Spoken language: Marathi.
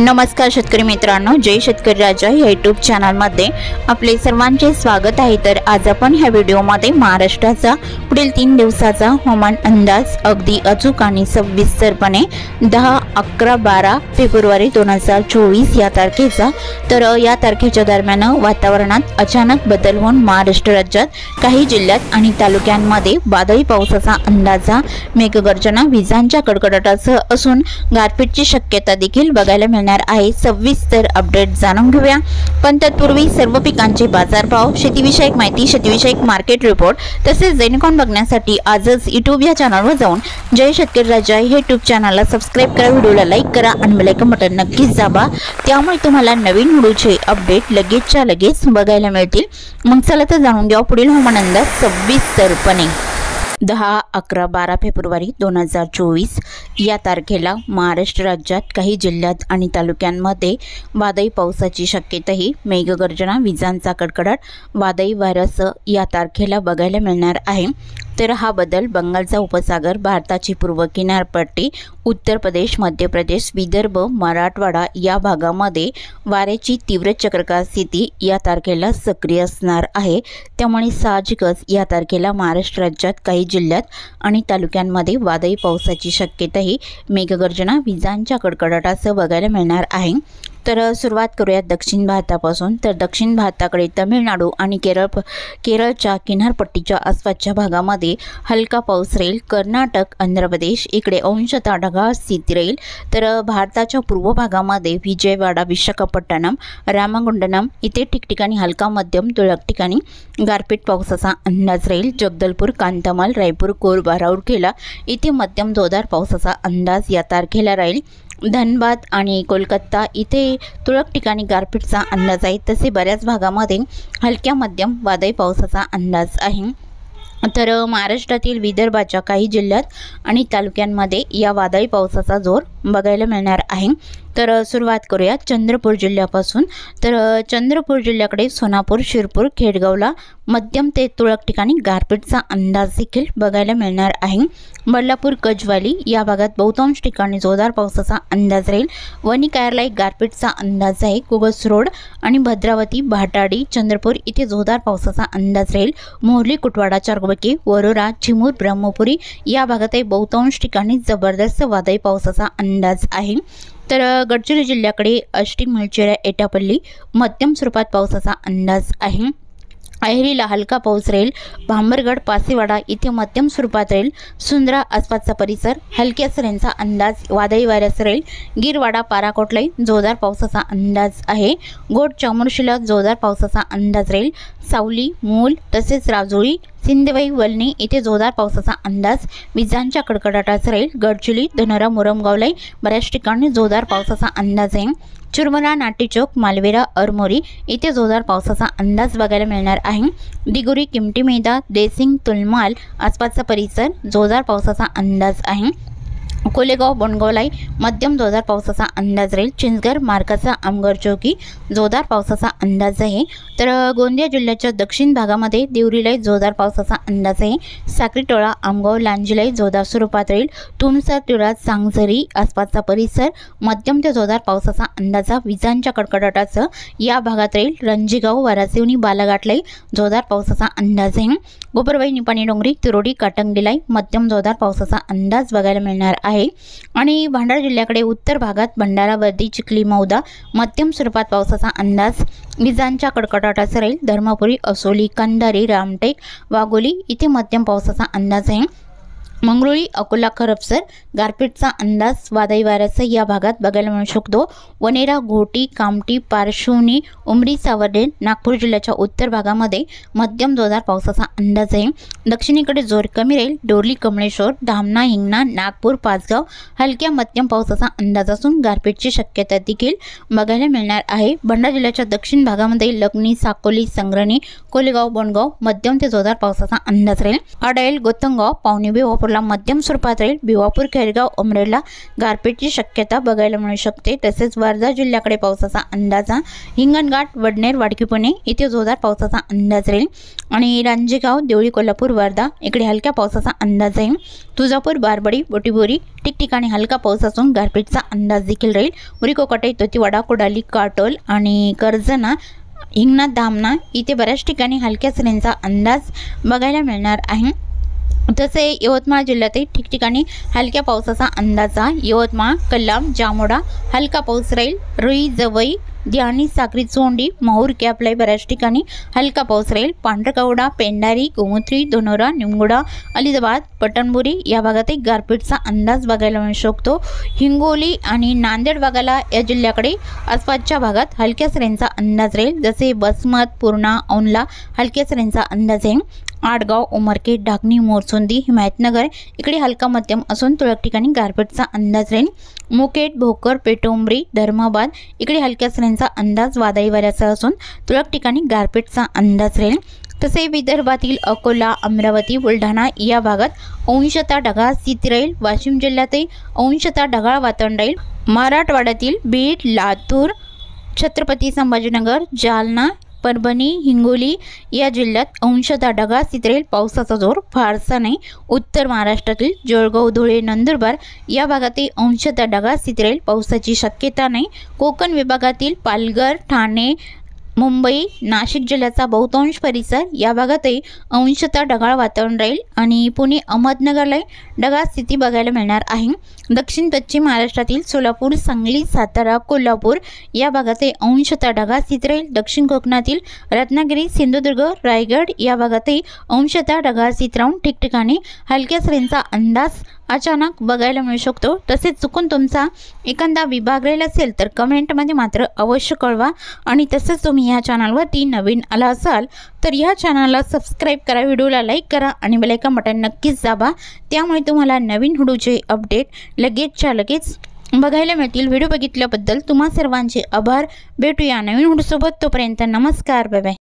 नमस्कार शेतकरी मित्रांनो, जय शेतकरी राजा या यूट्यूब चॅनलमध्ये आपले सर्वांचे स्वागत आहे। तर आज आपण ह्या व्हिडिओमध्ये महाराष्ट्राचा पुढील 3 दिवसाचा हवामान अंदाज अगदी अचूक आणि सविस्तरपणे 10, 11, 12 फेब्रुवारी 2024 या तारखेचा तर या तारखेच्या दरम्यान वातावरणात अचानक बदल होऊन महाराष्ट्र राज्यात काही जिल्ह्यात आणि तालुक्यांमध्ये वादळी पावसाचा अंदाजा, मेघगर्जना, विजांच्या कडकडाटासह असून गारपीटची शक्यता देखील बघायला मिळणार आहे। सविस्तर अपडेट जाणून घेऊया, पण तत्पूर्वी सर्व पिकांचे बाजारभाव, शेतीविषयक माहिती, शेतीविषयक मार्केट रिपोर्ट तसेच दैनिकॉन बघण्यासाठी आजच YouTube या चॅनलवर जाऊन जय शेतकरी राजा हे यूट्यूब चॅनलला सबस्क्राइब करा, व्हिडिओला लाईक करा आणि बेल आयकॉन बटन नक्कीच दाबा, त्यामुळे तुम्हाला नवीन व्हिडिओचे अपडेट लगेचच्या लगेच बघायला मिळतील। मग चला तर जाणून घेऊ पुढील हवामान अंदाज सविस्तरपणे। 10, 11, 12 फेब्रुवारी 2024 या तारखेला महाराष्ट्र राज्यात काही जिल्ह्यात आणि तालुक्यांमध्ये वादळी पावसाची शक्यताही, मेघगर्जना, विजांचा कडकडाट, वादळी वाऱ्यासह या तारखेला बघायला मिळणार आहे। तर हा बदल बंगालचा उपसागर, भारताची पूर्व किनारपट्टी, उत्तर प्रदेश, मध्य प्रदेश, विदर्भ, मराठवाडा या भागामध्ये वाऱ्याची तीव्र चक्रवात स्थिती या तारखेला सक्रिय असणार आहे। त्यामुळे साहजिकच या तारखेला महाराष्ट्र राज्यात काही जिल्ह्यात आणि तालुक्यांमध्ये वादळी पावसाची शक्यताही, मेघगर्जना, विजांच्या कडकडाटासह बघायला मिळणार आहे। तर सुरुवात करूयात दक्षिण भारतापासून। तर दक्षिण भारताकडे तामिळनाडू आणि केरळच्या किनारपट्टीच्या आसपासच्या भागामध्ये हलका पाऊस राहील। कर्नाटक, आंध्र प्रदेश इकडे अंशतः ढगाळ स्थिती राहील। तर भारताच्या पूर्व भागामध्ये विजयवाडा, विशाखापट्टणम, रामगुंडम इथे ठिकठिकाणी हलका मध्यम तुरळक ठिकाणी गारपीट पावसाचा अंदाज राहील। जगदलपूर, कांतामाल, रायपूर, कोरबा, राऊरकेला इथे मध्यम जोरदार पावसाचा अंदाज या तारखेला राहील। धनबाद आणि कोलकाता इथे तुरळक ठिकाणी गारपीटचा अंदाज आहे। तसे बऱ्याच भागामध्ये हलक्या मध्यम वादळी पावसाचा अंदाज आहे। तर महाराष्ट्रातील विदर्भाच्या काही जिल्ह्यात आणि तालुक्यांमध्ये या वादळी पावसाचा जोर बघायला मिळणार आहे। तर सुरुवात करूया चंद्रपूर जिल्ह्यापासून। तर चंद्रपूर जिल्ह्याकडे सोनापूर, शिरपूर, खेडगावला मध्यम ते तुरळक ठिकाणी गारपीटचा अंदाज देखील बघायला मिळणार आहे। बल्लापूर, गजवाली या भागात बहुतांश ठिकाणी जोरदार पावसाचा अंदाज राहील। वणी कार्यालय गारपीटचा अंदाज आहे। कुगस रोड आणि भद्रावती, भाटाडी, चंद्रपूर इथे जोरदार पावसाचा अंदाज राहील। मोहर्ली, कुटवाडा, चारकोबकी, वरोरा, चिमूर, ब्रह्मपुरी या भागातही बहुतांश ठिकाणी जबरदस्त वादळी पावसाचा अंदाज आहे। तर गडचिरोली जिल्ह्याकडे आष्टी, मुळचेरा, एटापल्ली मध्यम स्वरूपात पावसाचा अंदाज आहे। अहेरीला हलका पाऊस राहील। भांबरगड, पासेवाडा इथे मध्यम स्वरूपात राहील। सुंदरा आसपासचा परिसर हलक्या सरींचा अंदाज, वादळी वाऱ्याचा राहील। गिरवाडा, पाराकोटलाई जोरदार पावसाचा अंदाज आहे। गोड, चामोर्शीला जोरदार पावसाचा अंदाज राहील। सावली, मूल तसेच राजोळी, सिंदेवाई, वलणी इथे जोरदार पावसाचा अंदाज, विजांच्या कडकडाटाचा राहील। गडचिरोली, धनोरा, मुरमगावलाई बऱ्याच ठिकाणी जोरदार पावसाचा अंदाज आहे। चुरमला, नाटीचौक, मालवेरा, अरमोरी इथे जोरदार पावसाचा अंदाज बघायला मिळणार आहे। दिगोरी, किमटी, मैदा, देसिंग, तुलमाल आसपासचा परिसर जोरदार पावसाचा अंदाज आहे। कोलेगाव, बोंडगावलाई मध्यम जोरदार पावसाचा अंदाज राहील। चिंचगड, मार्काचा, आमगर चौकी जोरदार पावसाचा अंदाज आहे। तर गोंदिया जिल्ह्याच्या दक्षिण भागामध्ये देवरीलाई जोरदार पावसाचा अंदाज आहे। साक्रीटोळा, आमगाव, लांजीलाई जोरदार स्वरूपात राहील। तुमसर, तिळा, सांगझरी आसपासचा परिसर मध्यम ते जोरदार पावसाचा अंदाजा, विजांच्या कडकडाटासह या भागात राहील। रणजीगाव, वारासिवनी, बालाघाटलाई जोरदार पावसाचा अंदाज आहे। गोपरवाई, निपाणी, डोंगरी, तिरोडी, काटंगेलाई मध्यम जोरदार पावसाचा अंदाज बघायला मिळणार आहे। आणि भंडारा जिल्ह्याकडे उत्तर भागात भंडारा, वर्दी, चिखली, मौदा मध्यम स्वरूपात पावसाचा अंदाज, विजांच्या कडकडाटाचा राहील। धर्मपुरी, असोली, कंधारी, रामटेक, वाघोली इथे मध्यम पावसाचा अंदाज आहे। मंगरुळी, अकोला, खरपसर गारपीटचा अंदाज, वादळी वाऱ्याचा या भागात बघायला मिळू शकतो। वनेरा, घोटी, कामठी, पारशिवनी, उमरी, सावर्डे नागपूर जिल्ह्याच्या उत्तर भागामध्ये मध्यम जोरदार पावसाचा अंदाज आहे। दक्षिणेकडे जोर कमी राहील। डोरली, कमळेश्वर, धामणा, हिंगणा, नागपूर, पाचगाव हलक्या मध्यम पावसाचा अंदाज असून गारपीटची शक्यता देखील बघायला मिळणार आहे। भंडारा जिल्ह्याच्या दक्षिण भागामध्ये लग्नी, साकोली, संग्रणी, कोलेगाव, बोंडगाव मध्यम ते जोरदार पावसाचा अंदाज राहील। अडायल, गोतंगाव, पावणेबे, सोलापूरला मध्यम स्वरूपात राहील। भिवापूर, खैरगाव, उमरेडला गारपीटची शक्यता बघायला मिळू शकते। तसेच वर्धा जिल्ह्याकडे पावसाचा अंदाज आहे। हिंगणघाट, वडनेर, वाडकी, पुणे इथे जोरदार पावसाचा अंदाज राहील आणि रांजेगाव, देवळी, कोल्हापूर, वर्धा इकडे हलक्या पावसाचा अंदाज आहे। तुळजापूर, बारबडी, बोटीबोरी ठिकठिकाणी हलका पाऊस असून गारपीटचा अंदाज देखील राहील। उरिकोकटे, तोतीवाडा, कोडाली, काटोल आणि कर्जना, हिंगणा, धामणा इथे बऱ्याच ठिकाणी हलक्या सरींचा अंदाज बघायला मिळणार आहे। तसे यवतमाळ जिल्ह्यातही ठिकठिकाणी हलक्या पावसाचा अंदाज आहे। यवतमाळ, कल्याण, जामोडा हलका पाऊस राहील। रुई, जवई, ध्यानी, साक्री, चोंडी, माहूर, कॅपलाई बऱ्याच ठिकाणी हलका पाऊस राहील। पांढरकवडा, पेंढारी, गोमुत्री, दोनोरा, निमगुडा, अलिबाग, पटणबुरी या भागातही गारपीटचा अंदाज बघायला मिळू शकतो। हिंगोली आणि नांदेड भागाला या जिल्ह्याकडे आसपासच्या भागात हलक्या सरींचा अंदाज राहील। जसे बसमत, पूर्णा, औंधला हलक्या सरींचा अंदाज आहे। आडगाव, उमरखेड, ढाकणी, मोरचोंदी, हिमायतनगर इकडे हलका मध्यम असून तुरळक ठिकाणी गारपीटचा अंदाज राहील। मुखेड, भोकर, पेटोंबरी, धर्माबाद इकडे हलक्या सरींचा अंदाज वादळी वाऱ्याचा असून तुरळक ठिकाणी गारपीटचा अंदाज राहील। तसे विदर्भातील अकोला, अमरावती, बुलढाणा या भागात अंशतः ढगाळ स्थिती राहील। वाशिम जिल्ह्यातही अंशतः ढगाळ वातावरण राहील। मराठवाड्यातील बीड, लातूर, छत्रपती संभाजीनगर, जालना, परभणी, हिंगोली या जिल्ह्यात अंशतः ढगाळ स्थिती राहील। पावसाचा जोर फारसा नाही। उत्तर महाराष्ट्रातील जळगाव, धुळे, नंदुरबार या भागातही अंशतः ढगाळ स्थिती राहील। पावसाची शक्यता नाही। कोकण विभागातील पालघर, ठाणे, मुंबई, नाशिक जिल्ह्याचा बहुतांश परिसर या भागातही अंशतः ढगाळ वातावरण राहील आणि पुणे, अहमदनगरला ढगाळ स्थिती बघायला मिळणार आहे। दक्षिण पश्चिम महाराष्ट्रातील सोलापूर, सांगली, सातारा, कोल्हापूर या भागातही अंशतः ढगाळ स्थिती राहील। दक्षिण कोकणातील रत्नागिरी, सिंधुदुर्ग, रायगड या भागातही अंशतः ढगाळ स्थिती राहून ठिकठिकाणी हलक्या सरींचा अंदाज अचानक बघायला मिळू शकतो। तसेच चुकून तुमचा एखादा विभाग राहिला असेल तर कमेंटमध्ये मात्र अवश्य कळवा आणि तसेच तुम्ही या चॅनलवरती नवीन आला असाल तर या चॅनलला सबस्क्राईब करा, व्हिडिओला लाईक करा आणि बेल आयकॉन बटन नक्कीच दाबा। त्यामुळे तुम्हाला नवीन व्हिडिओचे अपडेट लगेचच्या लगेच बघायला मिळतील। व्हिडिओ बघितल्याबद्दल तुम्हा सर्वांचे आभार। भेटूया नवीन व्हिडिओसोबत, तोपर्यंत नमस्कार, बाय बाय।